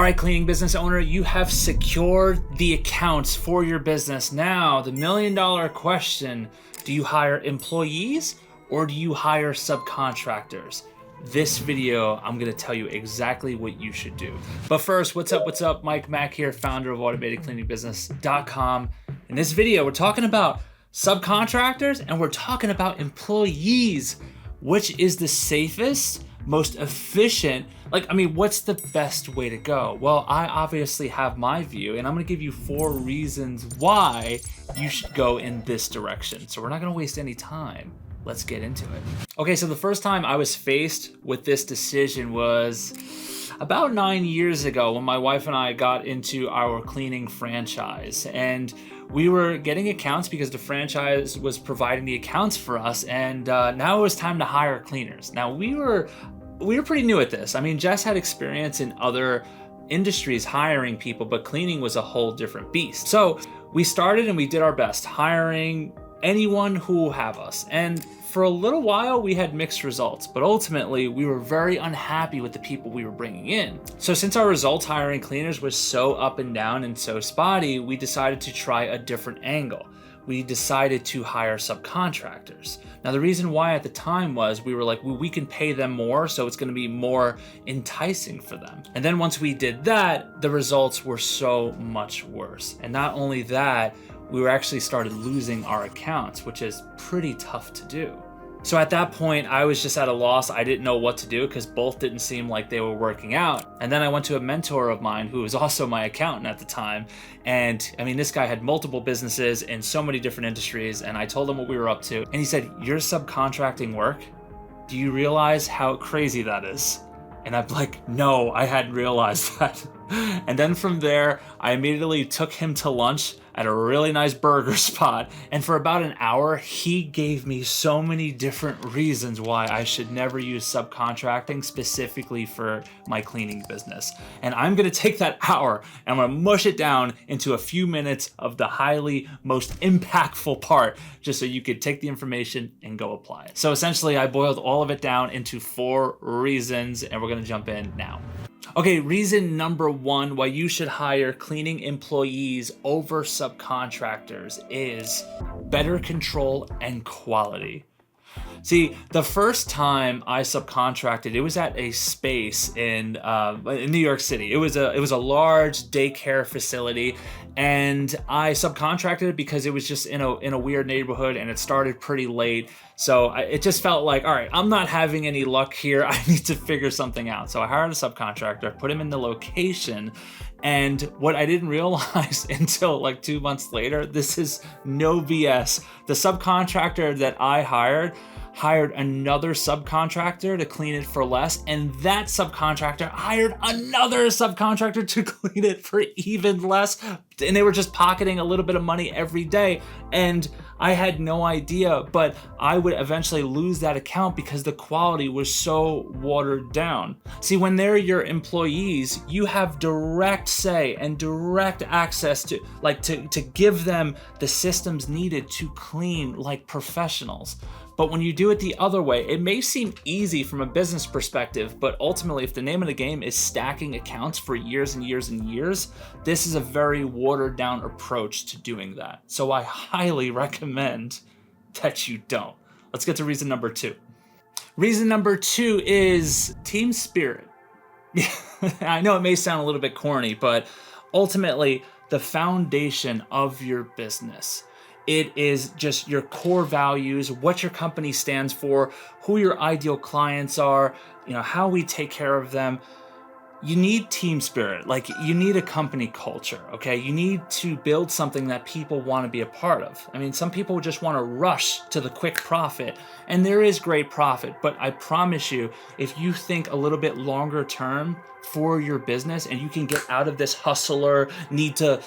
right, cleaning business owner, you have secured the accounts for your business. Now, the $1 million question, do you hire employees or do you hire subcontractors? This video, I'm gonna tell you exactly what you should do. But first, what's up? MikeMak here, founder of AutomatedCleaningBusiness.com. In this video, we're talking about subcontractors and we're talking about employees. Which is the safest, most efficient, what's the best way to go? Well, I obviously have my view, and I'm gonna give you 4 reasons why you should go in this direction. So we're not gonna waste any time. Let's get into it. Okay, so the first time I was faced with this decision was about 9 years ago when my wife and I got into our cleaning franchise. And we were getting accounts because the franchise was providing the accounts for us, and now it was time to hire cleaners. Now we were pretty new at this. I mean, Jess had experience in other industries hiring people, but cleaning was a whole different beast. So we started and we did our best hiring anyone who will have us. And for a little while, we had mixed results, but ultimately we were very unhappy with the people we were bringing in. So since our results hiring cleaners was so up and down and so spotty, we decided to try a different angle. We decided to hire subcontractors. Now, the reason why at the time was we were like, well, we can pay them more, so it's gonna be more enticing for them. And then once we did that, the results were so much worse. And not only that, we were actually started losing our accounts, which is pretty tough to do. So at that point, I was just at a loss. I didn't know what to do because both didn't seem like they were working out. And then I went to a mentor of mine who was also my accountant at the time. And I mean, this guy had multiple businesses in so many different industries. And I told him what we were up to. And he said, "You're subcontracting work? Do you realize how crazy that is?" And I'm like, no, I hadn't realized that. And then from there, I immediately took him to lunch at a really nice burger spot. And for about an hour, he gave me so many different reasons why I should never use subcontracting specifically for my cleaning business. And I'm gonna take that hour and I'm gonna mush it down into a few minutes of the most impactful part, just so you could take the information and go apply it. So essentially, I boiled all of it down into 4 reasons, and we're gonna jump in now. Okay, reason number 1 why you should hire cleaning employees over subcontractors is better control and quality. See, the first time I subcontracted, it was at a space in New York City. It was a large daycare facility, and I subcontracted it because it was just in a weird neighborhood, and it started pretty late. So it just felt like, all right, I'm not having any luck here. I need to figure something out. So I hired a subcontractor, put him in the location, and what I didn't realize until like 2 months later, this is no BS. The subcontractor that I hired another subcontractor to clean it for less, and that subcontractor hired another subcontractor to clean it for even less, and they were just pocketing a little bit of money every day, and I had no idea, but I would eventually lose that account because the quality was so watered down. See, when they're your employees, you have direct say and direct access to give them the systems needed to clean like professionals. But when you do it the other way, it may seem easy from a business perspective, but ultimately, if the name of the game is stacking accounts for years and years and years, this is a very watered down approach to doing that. So I highly recommend that you don't. Let's get to reason number 2. Reason number 2 is team spirit. I know it may sound a little bit corny, but ultimately, the foundation of your business. It is just your core values, what your company stands for, who your ideal clients are, how we take care of them. You need team spirit, you need a company culture, okay? You need to build something that people want to be a part of. I mean, some people just want to rush to the quick profit, and there is great profit, but I promise you, if you think a little bit longer term for your business and you can get out of this hustler, need to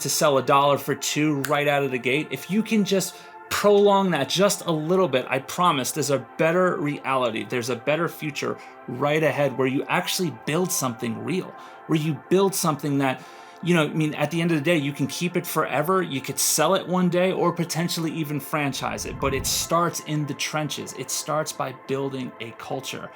sell $1 for $2 right out of the gate, if you can just prolong that just a little bit, I promise there's a better reality. There's a better future right ahead where you actually build something real, where you build something that you know, I mean, at the end of the day, you can keep it forever. You could sell it one day or potentially even franchise it, but it starts in the trenches. It starts by building a culture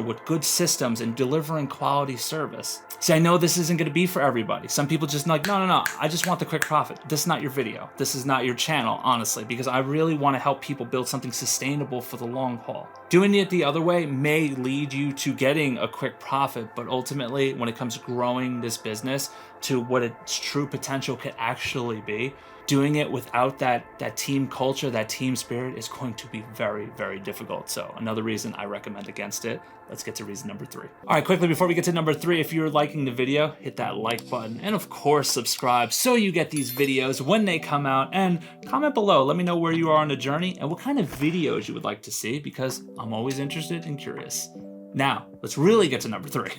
with good systems and delivering quality service. See, I know this isn't going to be for everybody. Some people just like, no, I just want the quick profit. This is not your video. This is not your channel, honestly, because I really want to help people build something sustainable for the long haul. Doing it the other way may lead you to getting a quick profit, but ultimately, when it comes to growing this business to what its true potential could actually be, doing it without that team culture, that team spirit is going to be very, very difficult. So another reason I recommend against it. Let's get to reason number 3. All right, quickly before we get to number 3, if you're liking the video, hit that like button and of course subscribe so you get these videos when they come out, and comment below. Let me know where you are on the journey and what kind of videos you would like to see, because I'm always interested and curious. Now, let's really get to number 3.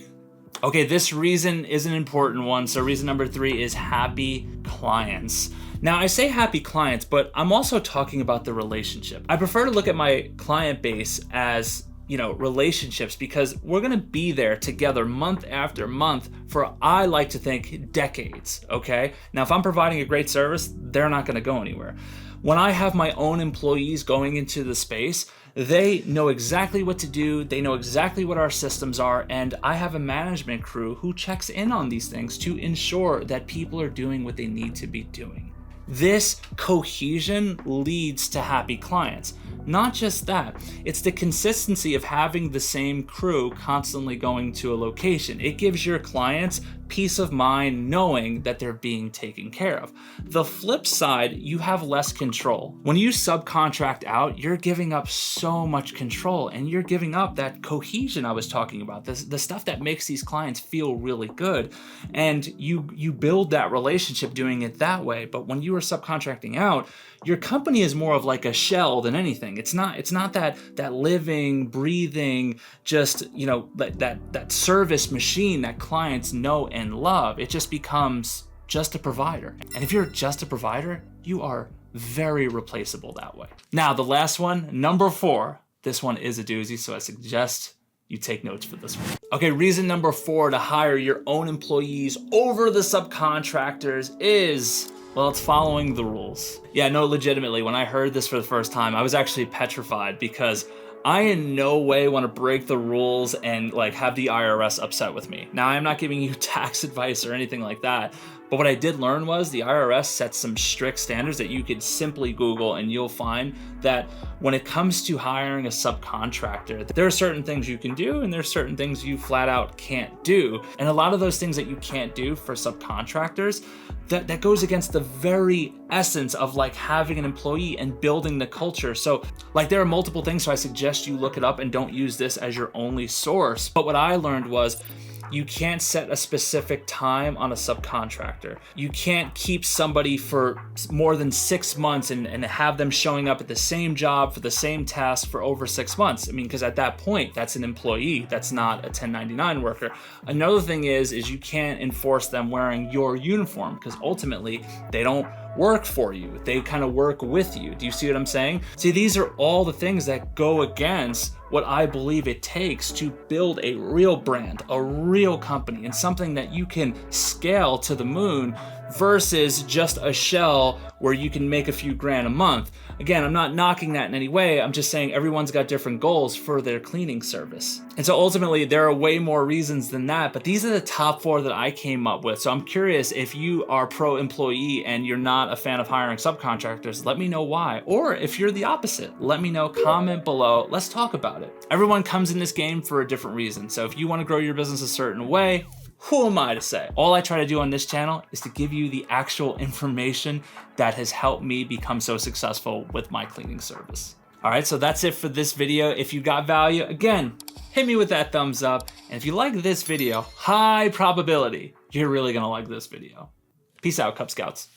Okay, this reason is an important one. So reason number 3 is happy clients. Now, I say happy clients, but I'm also talking about the relationship. I prefer to look at my client base as, you know, relationships, because we're gonna be there together month after month for, I like to think, decades, okay? Now, if I'm providing a great service, they're not gonna go anywhere. When I have my own employees going into the space, they know exactly what to do, they know exactly what our systems are, and I have a management crew who checks in on these things to ensure that people are doing what they need to be doing. This cohesion leads to happy clients. Not just that, it's the consistency of having the same crew constantly going to a location. It gives your clients peace of mind knowing that they're being taken care of. The flip side, you have less control. When you subcontract out, you're giving up so much control, and you're giving up that cohesion I was talking about, the stuff that makes these clients feel really good. And you build that relationship doing it that way. But when you are subcontracting out, your company is more of like a shell than anything. It's not that living, breathing, just, you know, that service machine that clients know and love. It just becomes just a provider. And if you're just a provider, you are very replaceable that way. Now, the last one, number 4. This one is a doozy, so I suggest you take notes for this one. Okay, reason number 4 to hire your own employees over the subcontractors is, well, it's following the rules. Yeah, no, legitimately, when I heard this for the first time, I was actually petrified, because I in no way want to break the rules and like have the IRS upset with me. Now, I'm not giving you tax advice or anything like that, but what I did learn was the IRS sets some strict standards that you could simply Google, and you'll find that when it comes to hiring a subcontractor, there are certain things you can do and there's certain things you flat out can't do. And a lot of those things that you can't do for subcontractors, that goes against the very essence of like having an employee and building the culture. So like there are multiple things, so I suggest you look it up and don't use this as your only source. But what I learned was, you can't set a specific time on a subcontractor. You can't keep somebody for more than 6 months and have them showing up at the same job for the same task for over 6 months. I mean, because at that point, that's an employee. That's not a 1099 worker. Another thing is you can't enforce them wearing your uniform, because ultimately they don't work for you. They kind of work with you. Do you see what I'm saying? See, these are all the things that go against what I believe it takes to build a real brand, a real company, and something that you can scale to the moon versus just a shell where you can make a few grand a month. Again, I'm not knocking that in any way. I'm just saying everyone's got different goals for their cleaning service. And so ultimately, there are way more reasons than that, but these are the top 4 that I came up with. So I'm curious, if you are pro-employee and you're not a fan of hiring subcontractors, let me know why. Or if you're the opposite, let me know, comment below. Let's talk about it. Everyone comes in this game for a different reason. So if you want to grow your business a certain way, who am I to say? All I try to do on this channel is to give you the actual information that has helped me become so successful with my cleaning service. All right, so that's it for this video. If you got value, again, hit me with that thumbs up. And if you like this video, high probability, you're really gonna like this video. Peace out, Cub Scouts.